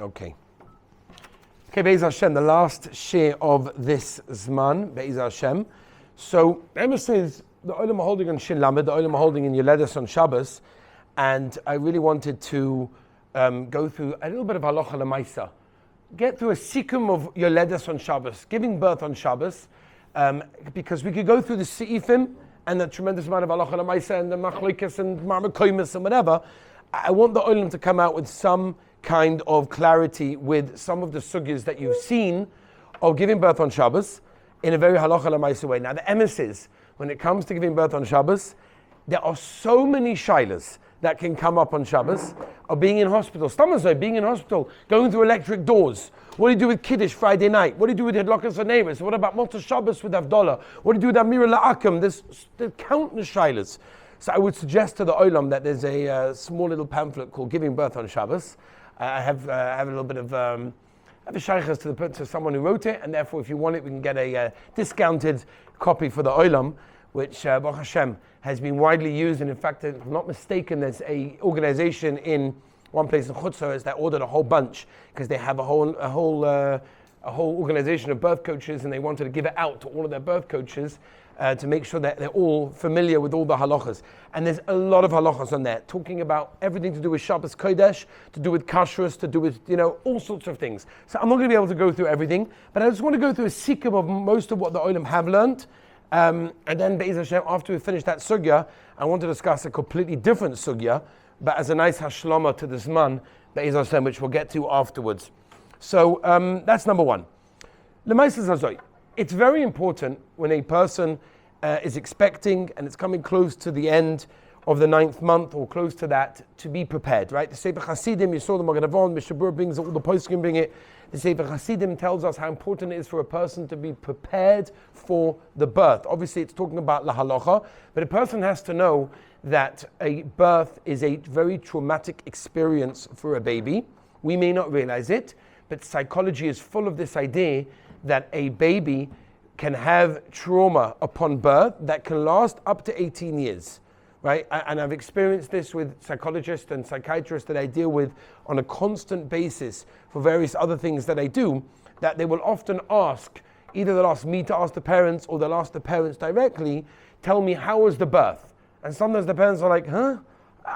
Okay. Okay, Be'ez Hashem, the last share of this Zman, Be'ez Hashem. So, Emma says, the Olam are holding on Shin Lamed, the Olam are holding in Yoledes on Shabbos, and I really wanted to go through a little bit of Halacha L'Maisa. Get through a sikkim of Yoledes on Shabbos, giving birth on Shabbos, because we could go through the Seifim and the tremendous amount of Halacha L'Maisa and the Machlokas and Marmakoimus and whatever. I want the Olam to come out with some kind of clarity with some of the sugyas that you've seen of giving birth on Shabbos in a very halacha l'maisa way. Now the emes is, when it comes to giving birth on Shabbos, there are so many shilas that can come up on Shabbos, of being in hospital, stomach being in hospital, going through electric doors. What do you do with Kiddush Friday night? What do you do with Hedlokas for neighbors? What about Motzei Shabbos with Havdalah? What do you do with Amira La'akam? There's countless shilas. So I would suggest to the Olam that there's a small little pamphlet called Giving Birth on Shabbos. I have a little bit of I have a shaykhs to someone who wrote it, and therefore if you want it, we can get a discounted copy for the Olam, which Baruch Hashem has been widely used. And in fact, if I'm not mistaken, there's a organization in one place in Chutz La'aretz that ordered a whole bunch because they have a whole organization of birth coaches, and they wanted to give it out to all of their birth coaches to make sure that they're all familiar with all the halachas. And there's a lot of halachas on there, talking about everything to do with Shabbos Kodesh, to do with kashrus, to do with, all sorts of things. So I'm not going to be able to go through everything, but I just want to go through a sikkim of most of what the Olam have learned. And then, Be'ez Hashem, after we finish that sugya, I want to discuss a completely different sugya, but as a nice hashlama to this man, Be'ez Hashem, which we'll get to afterwards. So that's number one. L'maisa Zazoi. It's very important when a person is expecting and it's coming close to the end of the 9th month or close to that, to be prepared, right? The Sefer Hasidim, you saw the Magen Avon, Mishabur brings it, all the poskim bring it. The Sefer Hasidim tells us how important it is for a person to be prepared for the birth. Obviously, it's talking about la halacha, but a person has to know that a birth is a very traumatic experience for a baby. We may not realize it, but psychology is full of this idea that a baby can have trauma upon birth that can last up to 18 years, right? And I've experienced this with psychologists and psychiatrists that I deal with on a constant basis for various other things that I do, that they will often ask, either they'll ask me to ask the parents or they'll ask the parents directly, tell me, how was the birth? And sometimes the parents are like,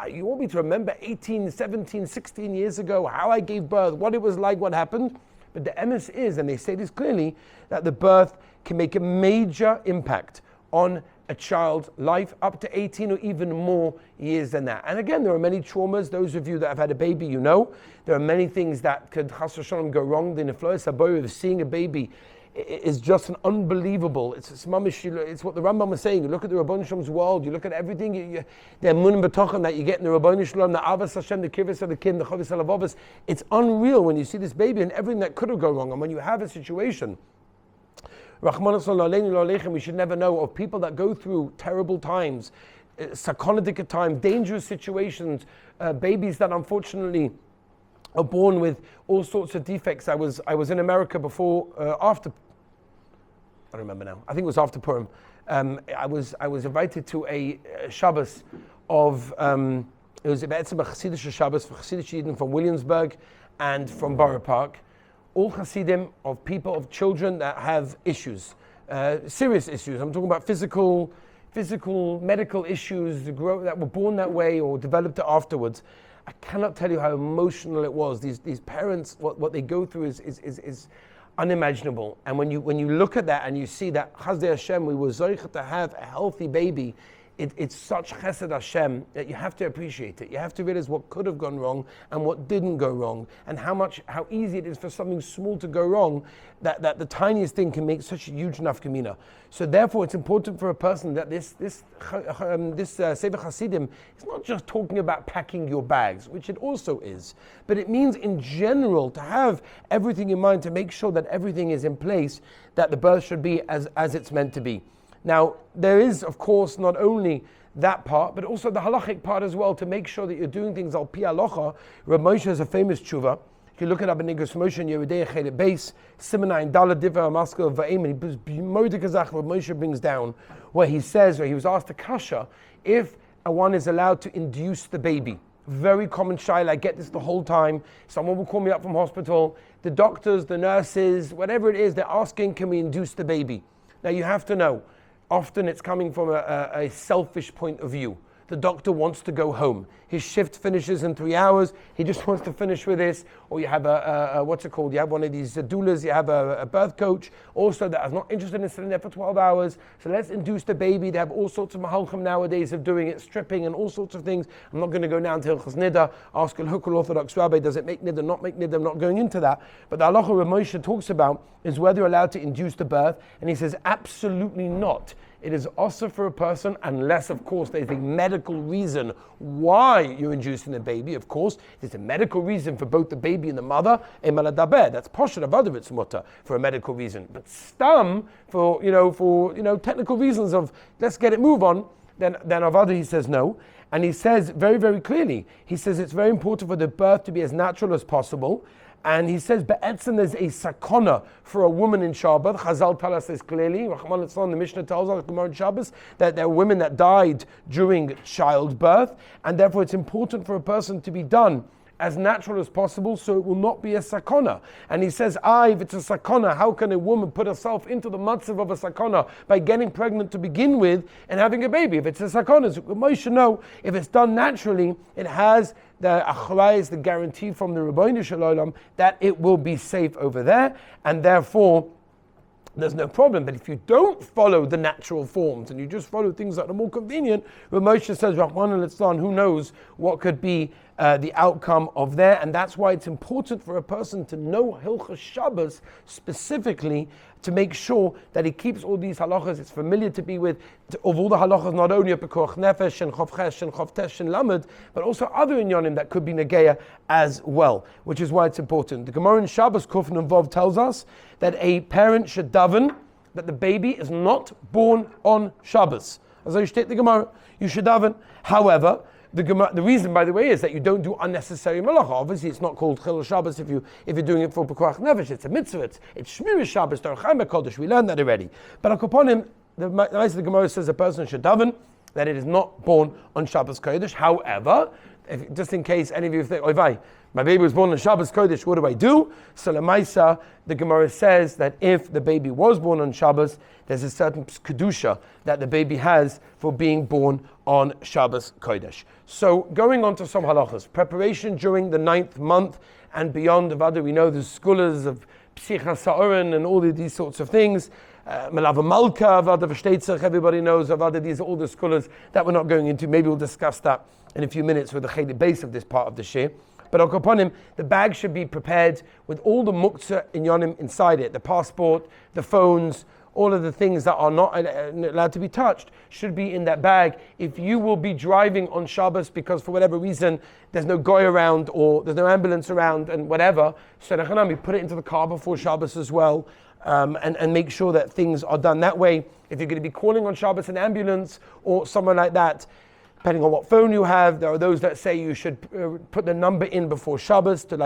you want me to remember 18, 17, 16 years ago, how I gave birth, what it was like, what happened? But the emes is, and they say this clearly, that the birth can make a major impact on a child's life up to 18 or even more years than that. And again, there are many traumas. Those of you that have had a baby, there are many things that could chas v'shalom go wrong. The nefloes haboy of seeing a baby is just an unbelievable. It's what the Rambam was saying. You look at the Rabbeinu Shalom's world. You look at everything. The emunim b'tochen that you get in the Rabbeinu Shalom, the avos Hashem, the kivus of the kin, the chavis halavavos. It's unreal when you see this baby and everything that could have gone wrong. And when you have a situation, Rachmanas Aleinu Aleichem, we should never know of people that go through terrible times, sakonadik times, dangerous situations, babies that unfortunately are born with all sorts of defects. I was in America after. I don't remember now. I think it was after Purim. I was invited to a Shabbos of it was a Chassidish Shabbos for Chassidish Yidden from Williamsburg and from Borough Park. All Chassidim of people, of children that have issues, serious issues. I'm talking about physical, medical issues that were born that way or developed it afterwards. I cannot tell you how emotional it was. These parents, what they go through is unimaginable. And when you look at that and you see that Chazdei Hashem, we were zoich to have a healthy baby, it's such chesed Hashem that you have to appreciate it. You have to realize what could have gone wrong and what didn't go wrong, and how easy it is for something small to go wrong, that the tiniest thing can make such a huge nafkamina. So therefore, it's important for a person that this Sefer Hasidim is not just talking about packing your bags, which it also is, but it means in general to have everything in mind to make sure that everything is in place, that the birth should be as it's meant to be. Now, there is, of course, not only that part, but also the halachic part as well, to make sure that you're doing things al pi halacha. Rav Moshe has a famous tshuva. If you look it up in Nigos Moshe and Yeridei Chelet Beis, Simonai Dalad Divrei Maskil Va'im, and Rav Moshe brings down where he says, where he was asked a kasha, if one is allowed to induce the baby, very common shaila. I get this the whole time. Someone will call me up from hospital. The doctors, the nurses, whatever it is, they're asking, can we induce the baby? Now you have to know, often it's coming from a selfish point of view. The doctor wants to go home. His shift finishes in 3 hours. He just wants to finish with this. Or you have what's it called? You have one of these doulas. You have a birth coach also that is not interested in sitting there for 12 hours. So let's induce the baby. They have all sorts of mahalchim nowadays of doing it, stripping and all sorts of things. I'm not going to go now into Hilchos Nida. Ask a local Orthodox rabbi, does it make Nida, not make Nida? I'm not going into that. But the halacha Rav Moshe talks about is whether you're allowed to induce the birth. And he says, absolutely not. It is also for a person, unless, of course, there's a medical reason why you're inducing the baby. Of course, there's a medical reason for both the baby and the mother. That's poshet avodah it's mutter for a medical reason. But stam for technical reasons of let's get it move on. Then avodah he says no, and he says very very clearly. He says it's very important for the birth to be as natural as possible. And he says, be'etzem there's a sakona for a woman in Shabbos. Chazal tell us this clearly. The Mishnah tells us in Shabbos that there are women that died during childbirth, and therefore it's important for a person to be done as natural as possible, so it will not be a sakona. And he says, if it's a sakona, how can a woman put herself into the matzav of a sakona by getting pregnant to begin with and having a baby? If it's a sakona, so Moshe know, if it's done naturally, it has the achrayis, the guarantee from the Rebbeinu Shalom that it will be safe over there, and therefore there's no problem. But if you don't follow the natural forms and you just follow things that are more convenient, Rav Moshe says, Rahman al-Islam, who knows what could be the outcome of there. And that's why it's important for a person to know Hilchos Shabbos specifically, to make sure that he keeps all these halachas, it's familiar to be with, of all the halachas, not only of Pekuach Nefesh and Chof Ches and Chof Tesh and Lamed, but also other inyanim that could be Negeya as well, which is why it's important. The Gemara in Shabbos Kuf Nun Vav tells us that a parent should daven that the baby is not born on Shabbos. As I state the Gemara, you should daven. However, the reason, by the way, is that you don't do unnecessary malacha. Obviously, it's not called Chilul Shabbos if you're doing it for Pekuach Nefesh. It's a mitzvah. It's Shmir Shabbos, Darach HaKodesh. We learned that already. But upon him, the Gemara says a person should daven that it is not born on Shabbos Kodesh. However, just in case any of you think, Oivai, my baby was born on Shabbos Kodesh, what do I do? So Lamaisa, the Gemara says that if the baby was born on Shabbos, there's a certain kedusha that the baby has for being born on Shabbos Kodesh. So going on to some halachas, preparation during the 9th month and beyond of other, we know there's skulas of Psicha Sa'oren and all of these sorts of things. Melava Malka, Avada V'Shteitzach, everybody knows Avada, these are all the scholars that we're not going into. Maybe we'll discuss that in a few minutes with the Chayli base of this part of the Shir. But upon him, the bag should be prepared with all the muktzah inyanim inside it. The passport, the phones, all of the things that are not allowed to be touched should be in that bag. If you will be driving on Shabbos because for whatever reason there's no goy around or there's no ambulance around and whatever, so put it into the car before Shabbos as well. And make sure that things are done that way. If you're going to be calling on Shabbos an ambulance or someone like that, depending on what phone you have, there are those that say you should put the number in before Shabbos to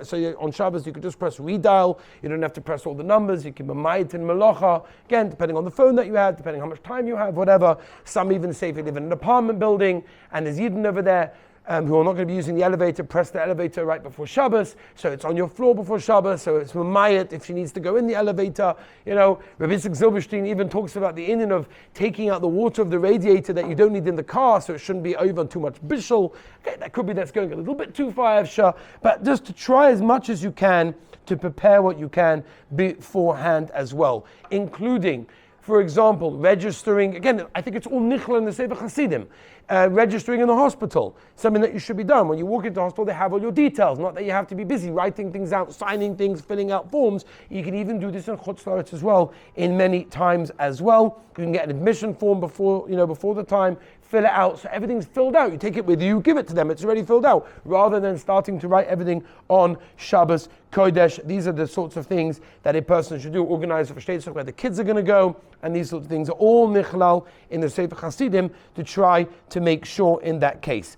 so on Shabbos you could just press redial, you don't have to press all the numbers, you can be ma'it and melacha, again depending on the phone that you have, depending how much time you have, whatever. Some even say if you live in an apartment building and there's Yidden over there, who are not going to be using the elevator, press the elevator right before Shabbos, so it's on your floor before Shabbos, so it's Mamayat if she needs to go in the elevator. Rabbi Yitzchak Zilberstein even talks about the inyan of taking out the water of the radiator that you don't need in the car, so it shouldn't be over too much bishul. Okay, that could be that's going a little bit too far, Efsha, but just to try as much as you can to prepare what you can beforehand as well, including, for example, registering, again, I think it's all nichla in the Sefer Hasidim, registering in the hospital, something that you should be done. When you walk into the hospital, they have all your details, not that you have to be busy writing things out, signing things, filling out forms. You can even do this in Chutz La'aretz as well, in many times as well. You can get an admission form before the time, fill it out, so everything's filled out. You take it with you, give it to them, it's already filled out, rather than starting to write everything on Shabbos Kodesh. These are the sorts of things that a person should do, organize for shteitzach where the kids are going to go, and these sorts of things are all nichlal in the Sefer Hasidim to try to make sure in that case.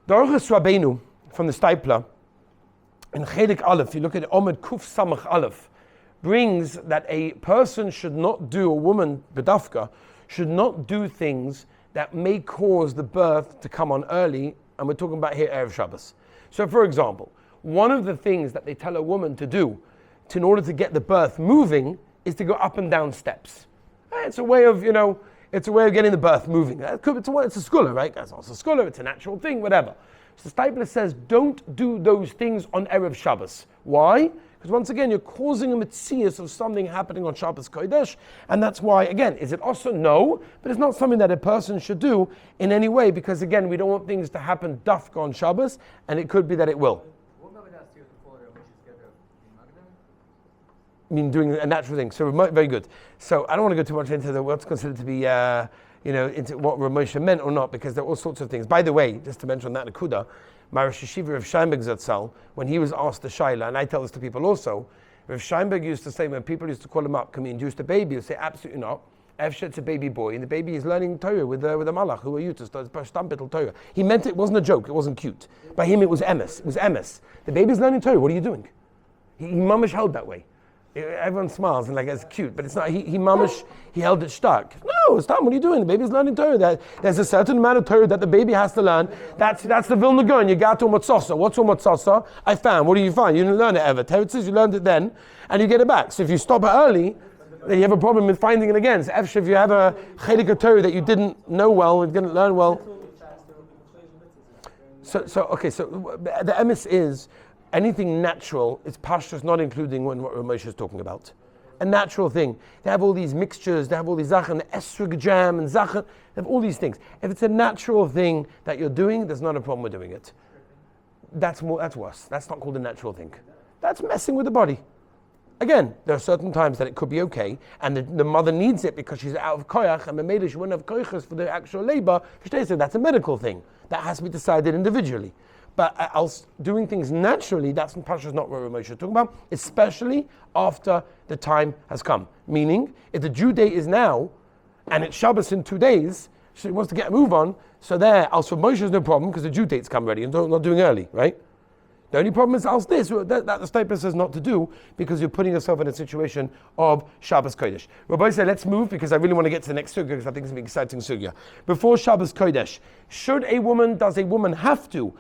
The Orchos Rabbeinu from the Steipler, in Chelik Aleph, you look at Omed Kuf Samach Aleph, brings that a person should not do, a woman, bedafka, should not do things that may cause the birth to come on early and we're talking about here Erev Shabbos. So for example, one of the things that they tell a woman to do in order to get the birth moving is to go up and down steps. It's a way of, it's a way of getting the birth moving. It's a scholar, right? It's also a scholar, it's a natural thing, whatever. So Steipler says, don't do those things on Erev Shabbos. Why? Because once again, you're causing a metzias of something happening on Shabbos Kodesh, and that's why, again, is it also? No, but it's not something that a person should do in any way, because again, we don't want things to happen dafka on Shabbos, and it could be that it will. I mean, doing a natural thing. So very good. So I don't want to go too much into what's considered to be, into what Ramosha meant or not, because there are all sorts of things. By the way, just to mention that Nakuda, my Rosh Yeshiva Rav Sheinberg Zatzal, when he was asked the Shaila, and I tell this to people also, Rav Sheinberg used to say, when people used to call him up, can we induce the baby? He'd say, absolutely not. It's a baby boy, and the baby is learning Torah with a malach. Who are you to start Stampitl Torah? He meant it wasn't a joke, it wasn't cute. By him, it was emes. It was emes. The baby's learning Torah, what are you doing? He mamish held that way. Everyone smiles and it's cute, but it's not. He held it stark. No, stop. What are you doing? The baby's learning Torah. There's a certain amount of Torah that the baby has to learn. That's the Vilna Gaon. You got to Matzasa. What's Matzasa? I found. What do you find? You didn't learn it ever. Torah says you learned it then, and you get it back. So if you stop it early, then you have a problem with finding it again. So if you have a chelik of Torah that you didn't know well and didn't learn well. So the emes is. Anything natural, it's pashtus, not including what Ramosha is talking about. A natural thing. They have all these mixtures, they have all these zachen, esrog jam and zachen, they have all these things. If it's a natural thing that you're doing, there's not a problem with doing it. That's worse. That's not called a natural thing. That's messing with the body. Again, there are certain times that it could be okay, and the mother needs it because she's out of koyach, and maybe she wouldn't have koyachas for the actual labor. So that's a medical thing. That has to be decided individually. But else doing things naturally, that's not what Ramosha is talking about, especially after the time has come. Meaning, if the due date is now, and it's Shabbos in 2 days, she wants to get a move on, so there, else for Moshe is no problem, because the due date's come ready, and not doing early, right? The only problem is else this, that the Steipler says not to do, because you're putting yourself in a situation of Shabbos Kodesh. Rabbi said, let's move, because I really want to get to the next sugya, because I think it's an exciting sugya. Before Shabbos Kodesh, does a woman have to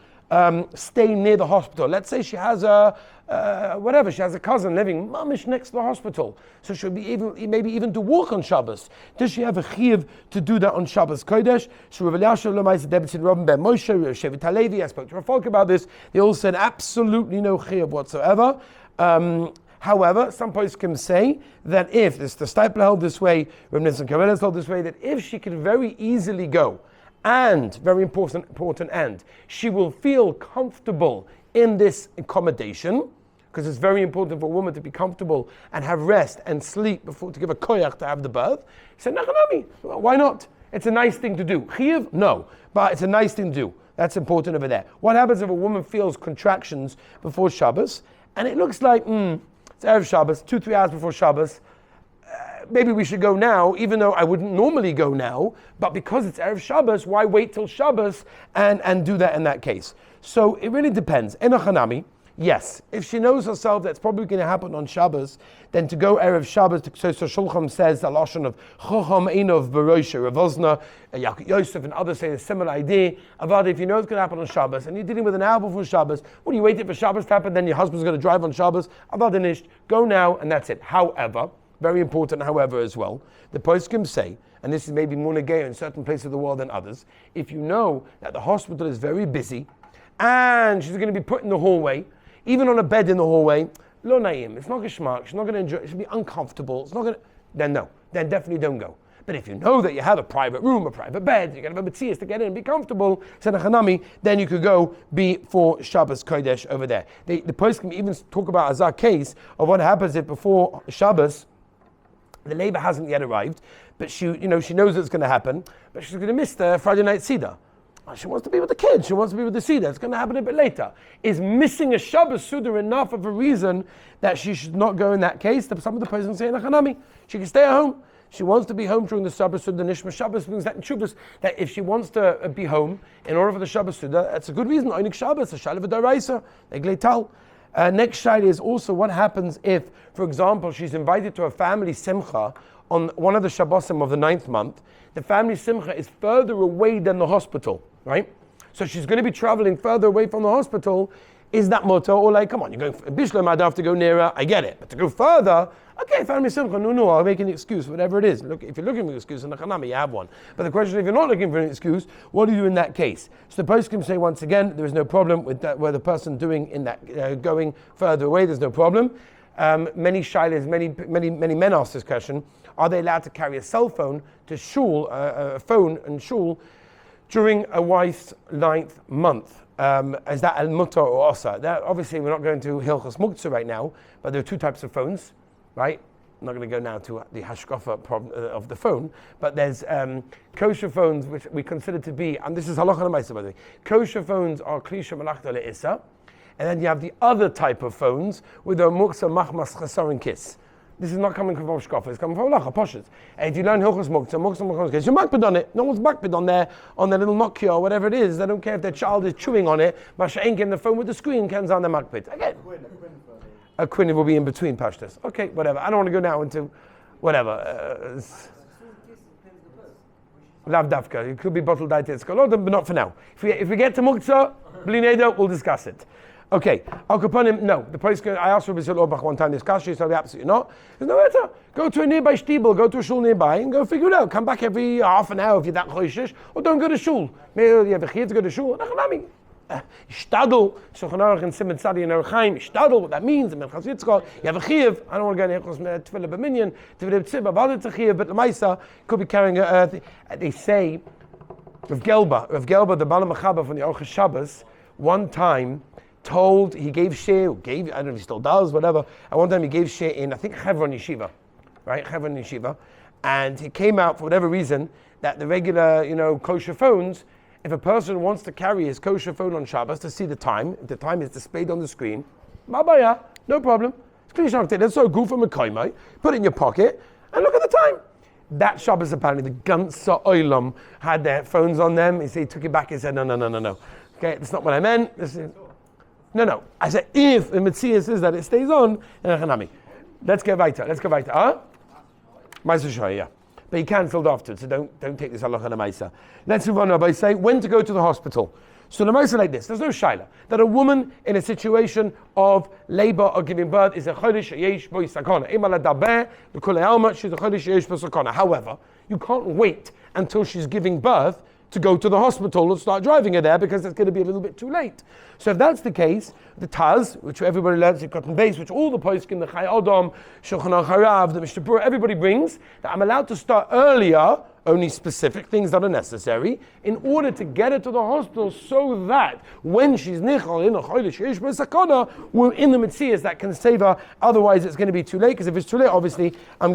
stay near the hospital? Let's say she has she has a cousin living mamish next to the hospital, so she'll be maybe even to walk on Shabbos. Does she have a chiyuv to do that on Shabbos Kodesh? So Rav Elyashiv Lamais Debitzin Robin Ben Moshe, Rav Shevet Halevi, I spoke to Rav about this. They all said absolutely no chiyuv whatsoever. However, some poskim say that if the Steipler held this way, Rav Nitzan Kollel held this way, that if she can very easily go, and very important and she will feel comfortable in this accommodation, because it's very important for a woman to be comfortable and have rest and sleep before to give a koyach to have the birth. He said, Nachanami, why not? It's a nice thing to do. Chiyuv? No, but it's a nice thing to do. That's important over there. What happens if a woman feels contractions before Shabbos, and it looks like, it's Erev Shabbos, 2-3 hours before Shabbos, maybe we should go now, even though I wouldn't normally go now, but because it's Erev Shabbos, why wait till Shabbos and do that in that case? So it really depends. Enochanami, yes, if she knows herself that's probably going to happen on Shabbos, then to go Erev Shabbos, so Shulchan says the lashon of Chocham Einov Barosha, Rav Ozna, Yaakov Yosef, and others say a similar idea. Avad, if you know it's going to happen on Shabbos, and you're dealing with an hour before Shabbos, what are you waiting for Shabbos to happen, then your husband's going to drive on Shabbos? Avad Anish, go now, and that's it. However, very important, however, as well, the poskim say, and this is maybe more negay in certain places of the world than others, if you know that the hospital is very busy, and she's going to be put in the hallway, even on a bed in the hallway, lo naim, it's not geschmack, she's not going to enjoy it, she'll be uncomfortable, it's not going to, then no, then definitely don't go. But if you know that you have a private room, a private bed, you're going to have a metzias to get in and be comfortable, then you could go be for Shabbos Kodesh over there. The poskim even talk about a zah case of what happens if before Shabbos, the labor hasn't yet arrived, but she knows it's going to happen, but she's going to miss the Friday night Seder. She wants to be with the kids. She wants to be with the Seder. It's going to happen a bit later. Is missing a Shabbos Seder enough of a reason that she should not go in that case? Some of the persons say, Nachanami, she can stay at home. She wants to be home during the Shabbos Seder. Nishma Shabbos means that in Shuvas, that if she wants to be home in order for the Shabbos Seder, that's a good reason. Oinik Shabbos, a Shalav Daraisa, Egleital. Next shayla is also what happens if, for example, she's invited to a family simcha on one of the Shabbosim of the 9th month. The family simcha is further away than the hospital, right? So she's going to be traveling further away from the hospital. Is that mutter? Or like, come on, you're going Bishlam, I'd have to go nearer, I get it. But to go further, okay, I'll make an excuse, whatever it is. Look, if you're looking for an excuse, in the Chanami, you have one. But the question is, if you're not looking for an excuse, what do you do in that case? So the post can say once again, there is no problem with that, where the person doing in that, going further away, there's no problem. Many shilas, many men ask this question, are they allowed to carry a cell phone to shul, a phone and shul, during a wife's 9th month? Is that al mutar or osa? Obviously, we're not going to Hilchos Muktzah right now, but there are two types of phones, right? I'm not going to go now to the hashkafa problem of the phone, but there's kosher phones which we consider to be, and this is halacha l'maisa by the way. Kosher phones are klisha malachta le'issa, and then you have the other type of phones with a muksa machmas chesaron kiss. This is not coming from hashkafa; it's coming from halacha poshut. And if you learn Hilchos Muktzah kiss, you're makbid on it. No one's makbid on their little Nokia or whatever it is. They don't care if their child is chewing on it. Masha ain't getting the phone with the screen. Ken's on the makbid again. A quinn will be in between pashtas. Okay, whatever. I don't want to go now into whatever. Lav dafka. It could be bottled diet but not for now. If we get to Muktzah, bli we'll discuss it. Okay, Al Kaponim, no. The place, I asked Rabbi Zil Orbach one time this kasha, he told me absolutely not. There's no matter. Go to a nearby shtibel, go to a shul nearby, and go figure it out. Come back every half an hour if you're that choishish, or don't go to shul. Maybe you have a chiyuv to go to shul. Ishtadl, Shulchan Aruch and Simon Tzadi and Aruchaim, Ishtadl, what that means, you have a chiyuv, I don't want to go to Tefillah B'minyan, Tefillah B'tzibah, but it's a chiyuv, but L'maisa could be carrying they say, Rav Gelba, the Bala Machaba from the Aruch Shabbos, one time he gave share, I don't know if he still does, whatever, and one time he gave share in, I think, Chevron Yeshiva, right, Chevron Yeshiva, and he came out, for whatever reason, that the regular, kosher phones, if a person wants to carry his kosher phone on Shabbos to see the time, if the time is displayed on the screen, no problem. That's so good from a koimai. Put it in your pocket and look at the time. That Shabbos apparently the Gansa Oilam had their phones on them. He took it back and said, no. Okay, that's not what I meant. No. I said, if the Metzias is that it stays on, let's get weiter. Huh? Meister Shoy, yeah. But he cancelled afterwards, so don't take this halacha l'maisa. Let's move on now by saying when to go to the hospital. So l'maisa like this, there's no shaila. That a woman in a situation of labor or giving birth is a chodesh yesh bo sakana. Ima ladaber the Kollel she's a chodesh yesh bo sakana. However, you can't wait until she's giving birth to go to the hospital and start driving her there because it's going to be a little bit too late. So if that's the case, the Taz, which everybody learns in Cotton Base, which all the poskim, the Chai Adam, Shulchan Aruch Harav, the Mishnah Berurah, everybody brings, that I'm allowed to start earlier, only specific things that are necessary, in order to get her to the hospital so that when she's nichal in a chodesh yesh bo sakana, we're in the Metzias that can save her. Otherwise it's going to be too late, because if it's too late, obviously, I'm